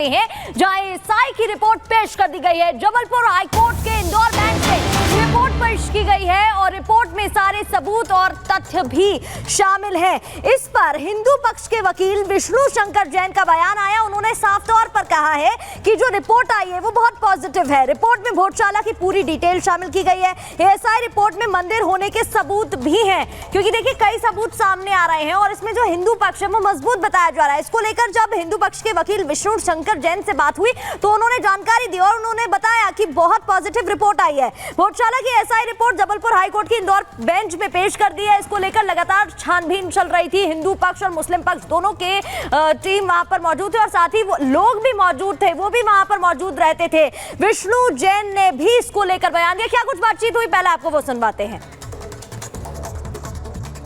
हैं, जहां एएसआई की रिपोर्ट पेश कर दी गई है। जबलपुर हाईकोर्ट के इंदौर बेंच से रिपोर्ट पेश की गई है और रिपोर्ट में सारे सबूत और तथ्य भी शामिल है। इस पर हिंदू पक्ष के वकील विष्णु शंकर जैन का बयान आया। उन्होंने साफ तौर पर कहा है कि जो रिपोर्ट आई है वो बहुत पॉजिटिव है। रिपोर्ट में भोजशाला की पूरी डिटेल शामिल की गई है। एएसआई रिपोर्ट में मंदिर होने के सबूत भी हैं, क्योंकि देखिए कई सबूत सामने आ रहे हैं और इसमें जो हिंदू पक्ष है वो मजबूत बताया जा रहा है। इसको लेकर जब हिंदू पक्ष के वकील विष्णु शंकर जैन से बात हुई तो उन्होंने जानकारी दी और उन्होंने बताया कि बहुत पॉजिटिव रिपोर्ट आई है। भोजशाला की एएसआई रिपोर्ट जबलपुर हाईकोर्ट की इंदौर बेंच में पेश कर दी है। इसको लेकर लगातार छानबीन चल रही थी। हिंदू पक्ष और मुस्लिम पक्ष दोनों के टीम वहां पर मौजूद थे और साथ ही वो लोग भी मौजूद थे, वो भी वहां पर मौजूद रहते थे। विष्णु जैन ने भी इसको लेकर बयान दिया। क्या कुछ बातचीत हुई, पहले आपको वो सुनवाते हैं।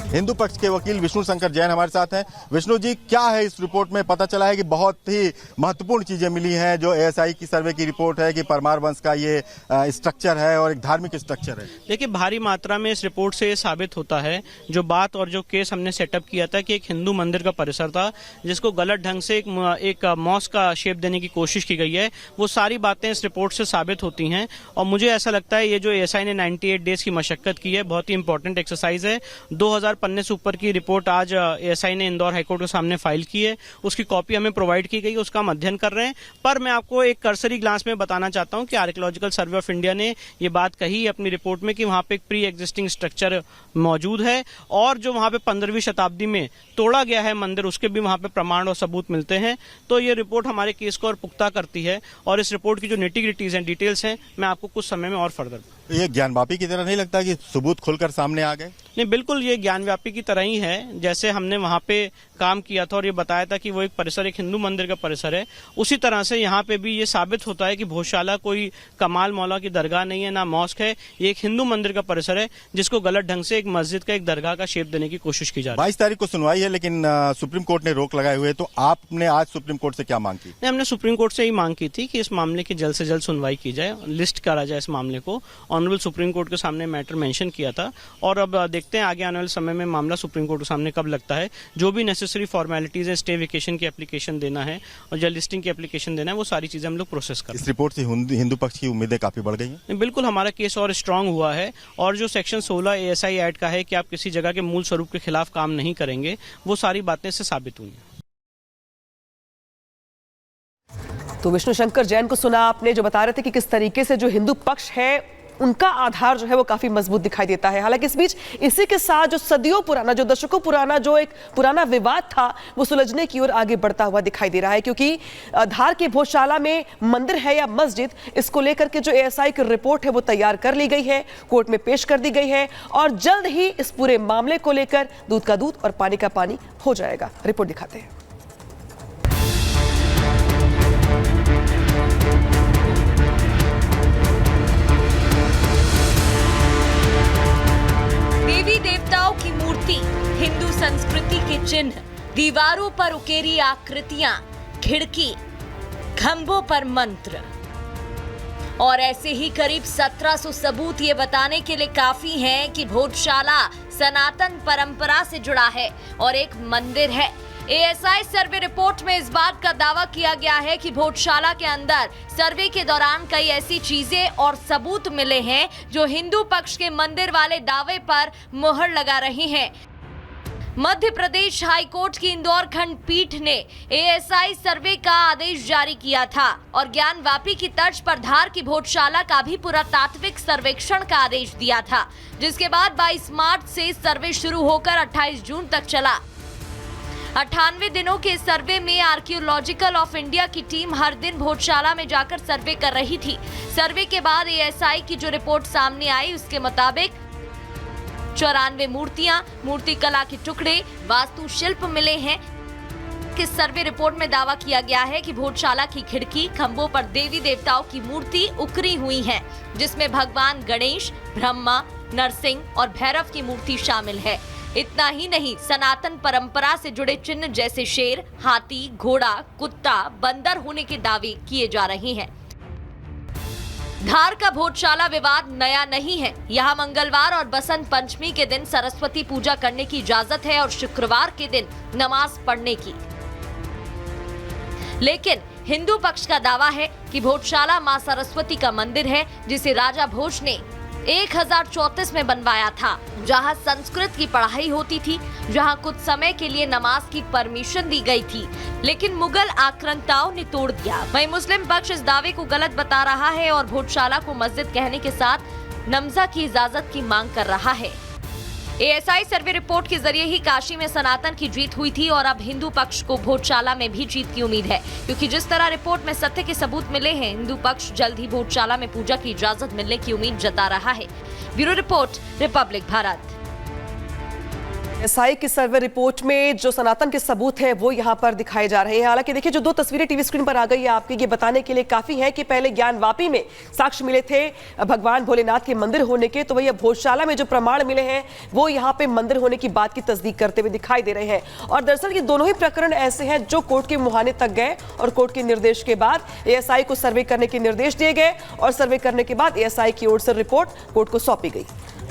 हिंदू पक्ष के वकील विष्णु शंकर जैन हमारे साथ हैं। विष्णु जी, क्या है इस रिपोर्ट में? पता चला है कि बहुत ही महत्वपूर्ण चीजें मिली हैं। जो एएसआई की सर्वे की रिपोर्ट है कि परमार वंश का ये स्ट्रक्चर है और एक धार्मिक स्ट्रक्चर है। देखिए, भारी मात्रा में इस रिपोर्ट से ये साबित होता है जो बात और जो केस हमने सेटअप किया था कि एक हिंदू मंदिर का परिसर था जिसको गलत ढंग से एक मॉस्क का शेप देने की कोशिश की गई है, वो सारी बातें इस रिपोर्ट से साबित होती हैं। और मुझे ऐसा लगता है ये जो एएसआई ने 98 डेज की मशक्कत की है, बहुत ही इंपॉर्टेंट एक्सरसाइज है। 2000 पन्ने से ऊपर की रिपोर्ट आज एएसआई ने इंदौर हाईकोर्ट के सामने फाइल की है। उसकी कॉपी हमें प्रोवाइड की गई, उसका हम अध्ययन कर रहे हैं। पर मैं आपको एक कर्सरी ग्लांस में बताना चाहता हूं कि आर्कियोलॉजिकल सर्वे ऑफ इंडिया ने ये बात कही अपनी रिपोर्ट में कि वहां पे एक प्री एग्जिस्टिंग स्ट्रक्चर मौजूद है और जो वहां पे 15वीं शताब्दी में तोड़ा गया है मंदिर, उसके भी वहां पे प्रमाण और सबूत मिलते हैं। तो ये रिपोर्ट हमारे केस को और पुख्ता करती है और इस रिपोर्ट की जो निटी-ग्रिटीज हैं, डिटेल्स हैं, मैं आपको कुछ समय में और फर्दर। ये ज्ञानवापी की तरह नहीं लगता कि सबूत खुलकर सामने आ गए? नहीं, बिल्कुल ये ज्ञानव्यापी की तरह ही है। जैसे हमने वहां पे काम किया था और ये बताया था कि वो एक परिसर, एक हिंदू मंदिर का परिसर है, उसी तरह से यहाँ पे भी ये साबित होता है कि भोजशाला कोई कमाल मौला की दरगाह नहीं है, ना मॉस्क है। ये एक हिंदू मंदिर का परिसर है जिसको गलत ढंग से एक मस्जिद का, एक दरगाह का शेप देने की कोशिश की जा रही है। 22 तारीख को सुनवाई है, लेकिन सुप्रीम कोर्ट ने रोक लगाए हुए। तो आपने आज सुप्रीम कोर्ट से क्या मांग की? हमने सुप्रीम कोर्ट से ही मांग की थी कि इस मामले की जल्द से जल्द सुनवाई की जाए, लिस्ट करा जाए इस मामले को। ऑनरेबल सुप्रीम कोर्ट के सामने मैटर मेंशन किया था और अब देखते हैं आगे आने वाले समय में मामला सुप्रीम कोर्ट के सामने कब लगता है। जो भी नेसेसरी फॉर्मेलिटीज है, स्टे वेकेशन की एप्लीकेशन देना है और जल लिस्टिंग की एप्लीकेशन देना है, वो सारी चीजें हम लोग प्रोसेस कर। इस रिपोर्ट से हिंदू पक्ष की उम्मीदें काफी बढ़ गई हैं। बिल्कुल, हमारा केस और स्ट्रांग हुआ है और जो सेक्शन 16 एएसआई एक्ट का है कि आप किसी जगह के मूल स्वरूप के खिलाफ काम नहीं करेंगे, वो सारी बातें से साबित हुई हैं। तो विष्णु शंकर जैन को सुना आपने, जो बता रहे थे कि किस तरीके से जो हिंदू पक्ष है उनका आधार जो है वो काफी मजबूत दिखाई देता है। हालांकि इस बीच इसी के साथ जो सदियों पुराना, जो दशकों पुराना जो एक पुराना विवाद था, वो सुलझने की ओर आगे बढ़ता हुआ दिखाई दे रहा है। क्योंकि धार की भोजशाला में मंदिर है या मस्जिद, इसको लेकर के जो एएसआई की रिपोर्ट है वो तैयार कर ली गई है, कोर्ट में पेश कर दी गई है और जल्द ही इस पूरे मामले को लेकर दूध का दूध और पानी का पानी हो जाएगा। रिपोर्ट दिखाते हैं। देवी देवताओं की मूर्ति, हिंदू संस्कृति के चिन्ह, दीवारों पर उकेरी आकृतियां, खिड़की, खंभों पर मंत्र और ऐसे ही करीब 1700 सबूत ये बताने के लिए काफी हैं कि भोजशाला सनातन परंपरा से जुड़ा है और एक मंदिर है। एएसआई सर्वे रिपोर्ट में इस बात का दावा किया गया है कि भोजशाला के अंदर सर्वे के दौरान कई ऐसी चीजें और सबूत मिले हैं जो हिंदू पक्ष के मंदिर वाले दावे पर मुहर लगा रही हैं। मध्य प्रदेश हाईकोर्ट की इंदौर खंडपीठ ने एएसआई सर्वे का आदेश जारी किया था और ज्ञानवापी की तर्ज पर धार की भोजशाला का भी पुरातात्विक सर्वेक्षण का आदेश दिया था, जिसके बाद 22 मार्च से सर्वे शुरू होकर 28 जून तक चला। 98 दिनों के सर्वे में आर्कियोलॉजिकल ऑफ इंडिया की टीम हर दिन भोजशाला में जाकर सर्वे कर रही थी। सर्वे के बाद एएसआई की जो रिपोर्ट सामने आई, उसके मुताबिक 94 मूर्तियां, मूर्ति कला के टुकड़े, वास्तुशिल्प मिले हैं। इस सर्वे रिपोर्ट में दावा किया गया है कि भोजशाला की खिड़की, खंभों पर देवी देवताओं की मूर्ति उकरी हुई है, जिसमें भगवान गणेश, ब्रह्मा, नरसिंह और भैरव की मूर्ति शामिल है। इतना ही नहीं, सनातन परंपरा से जुड़े चिन्ह जैसे शेर, हाथी, घोड़ा, कुत्ता, बंदर होने के दावे किए जा रहे हैं। धार का भोजशाला विवाद नया नहीं है। यहाँ मंगलवार और बसंत पंचमी के दिन सरस्वती पूजा करने की इजाजत है और शुक्रवार के दिन नमाज पढ़ने की। लेकिन हिंदू पक्ष का दावा है कि भोजशाला मां सरस्वती का मंदिर है, जिसे राजा भोज ने 1034 में बनवाया था, जहां संस्कृत की पढ़ाई होती थी, जहां कुछ समय के लिए नमाज की परमिशन दी गई थी, लेकिन मुगल आक्रांताओं ने तोड़ दिया। वहीं मुस्लिम पक्ष इस दावे को गलत बता रहा है और भोजशाला को मस्जिद कहने के साथ नमजा की इजाजत की मांग कर रहा है। एएसआई सर्वे रिपोर्ट के जरिए ही काशी में सनातन की जीत हुई थी और अब हिंदू पक्ष को भोजशाला में भी जीत की उम्मीद है, क्योंकि जिस तरह रिपोर्ट में सत्य के सबूत मिले हैं, हिंदू पक्ष जल्द ही भोजशाला में पूजा की इजाजत मिलने की उम्मीद जता रहा है। Bureau report, Republic Bharat. ASI की सर्वे रिपोर्ट में जो सनातन के सबूत हैं वो यहाँ पर दिखाए जा रहे हैं। हालांकि देखिए, जो दो तस्वीरें टीवी स्क्रीन पर आ गई है आपके, ये बताने के लिए काफी है कि पहले ज्ञानवापी में साक्ष्य मिले थे भगवान भोलेनाथ के मंदिर होने के, तो वही अब भोजशाला में जो प्रमाण मिले हैं वो यहाँ पे मंदिर होने की बात की तस्दीक करते हुए दिखाई दे रहे हैं। और दरअसल ये दोनों ही प्रकरण ऐसे हैं जो कोर्ट के मुहाने तक गए और कोर्ट के निर्देश के बाद एएसआई को सर्वे करने के निर्देश दिए गए और सर्वे करने के बाद एएसआई की ओर से रिपोर्ट कोर्ट को सौंपी गई।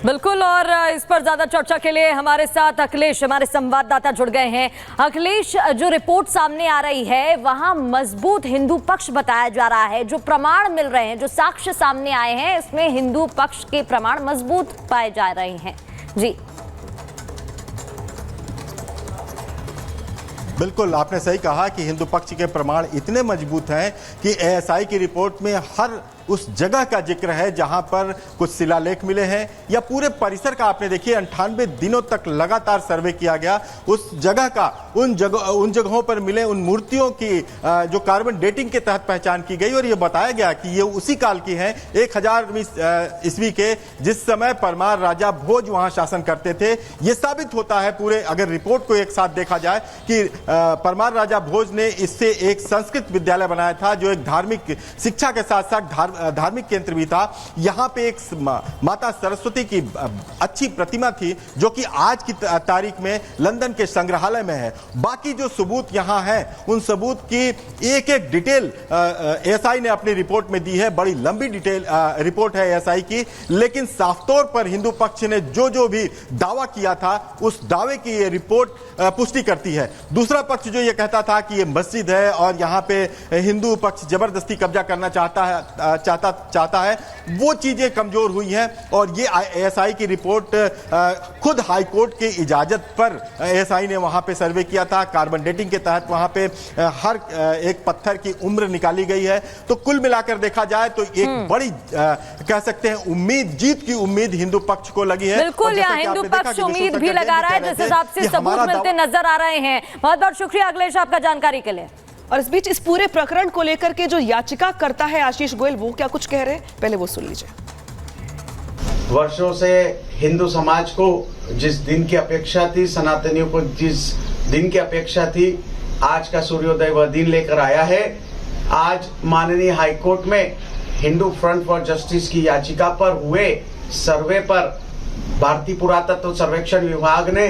बिल्कुल, और इस पर ज्यादा चर्चा के लिए हमारे साथ अखिलेश, हमारे संवाददाता जुड़ गए हैं। अखिलेश, जो रिपोर्ट सामने आ रही है वहां मजबूत हिंदू पक्ष बताया जा रहा है, जो प्रमाण मिल रहे हैं, जो साक्ष्य सामने आए हैं, इसमें हिंदू पक्ष के प्रमाण मजबूत पाए जा रहे हैं। जी बिल्कुल, आपने सही कहा कि हिंदू पक्ष के प्रमाण इतने मजबूत हैं कि एएसआई की रिपोर्ट में हर उस जगह का जिक्र है जहां पर कुछ शिलालेख मिले हैं, या पूरे परिसर का आपने देखिए 98 दिनों तक लगातार सर्वे किया गया। उस जगह का उन जगहों पर मिले उन मूर्तियों की जो कार्बन डेटिंग के तहत पहचान की गई और ये बताया गया कि ये उसी काल की हैं, 1000वीं ईस्वी के, जिस समय परमार राजा भोज वहां शासन करते थे। ये साबित होता है पूरे, अगर रिपोर्ट को एक साथ देखा जाए, कि परमार राजा भोज ने इससे एक संस्कृत विद्यालय बनाया था, जो एक धार्मिक शिक्षा के साथ साथ धार्मिक केंद्र भी था। यहां पे एक माता सरस्वती की अच्छी प्रतिमा थी, जो कि आज की तारीख में लंदन के संग्रहालय में है। बाकी जो सबूत यहां हैं, उन सबूत की एक एक डिटेल एएसआई ने अपनी रिपोर्ट में दी है। बड़ी लंबी डिटेल रिपोर्ट है एएसआई की, लेकिन साफ तौर पर हिंदू पक्ष ने जो भी दावा किया था, उस दावे की ये रिपोर्ट पुष्टि करती है। दूसरा पक्ष जो ये कहता था कि ये मस्जिद है और यहां पे हिंदू पक्ष जबरदस्ती कब्जा करना चाहता है, वो चीजें कमजोर हुई हैं। और ये एएसआई की रिपोर्ट खुद हाई कोर्ट की इजाजत पर एएसआई ने वहां पे सर्वे किया था। कार्बन डेटिंग के तहत वहां पे हर एक पत्थर की उम्र निकाली गई है। तो कुल मिलाकर देखा जाए तो एक बड़ी कह सकते हैं उम्मीद, जीत की उम्मीद हिंदू पक्ष को लगी है। बिल्कुल, यहाँ हिंदू पक्ष उम्मीद भी लगा रहा है, जिस हिसाब से सबूत मिलते नजर आ रहे हैं। बहुत बहुत शुक्रिया अखिलेश आपका जानकारी के लिए। और इस बीच इस पूरे प्रकरण को लेकर के जो याचिका करता है आशीष गोयल, वो क्या कुछ कह रहे हैं, पहले वो सुन लीजिए। वर्षों से हिंदू समाज को जिस दिन की अपेक्षा थी, सनातनियों को जिस दिन की अपेक्षा थी, आज का सूर्योदय वह दिन लेकर आया है। आज माननीय हाईकोर्ट में हिंदू फ्रंट फॉर जस्टिस की याचिका पर हुए सर्वे पर भारतीय पुरातत्व सर्वेक्षण विभाग ने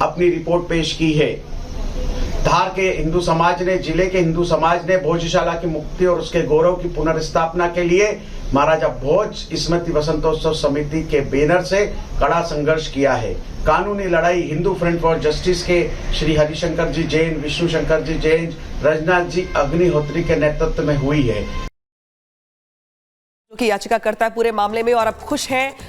अपनी रिपोर्ट पेश की है। धार के हिंदू समाज ने, जिले के हिंदू समाज ने भोजशाला की मुक्ति और उसके गौरव की पुनर्स्थापना के लिए महाराजा भोज स्मृति वसंतोत्सव समिति के बैनर से कड़ा संघर्ष किया है। कानूनी लड़ाई हिंदू फ्रंट फॉर जस्टिस के श्री हरिशंकर जी जैन, विष्णु शंकर जी जैन, रजनाथ जी अग्निहोत्री के नेतृत्व में हुई है। की याचिका करता है पूरे मामले में, और अब खुश हैं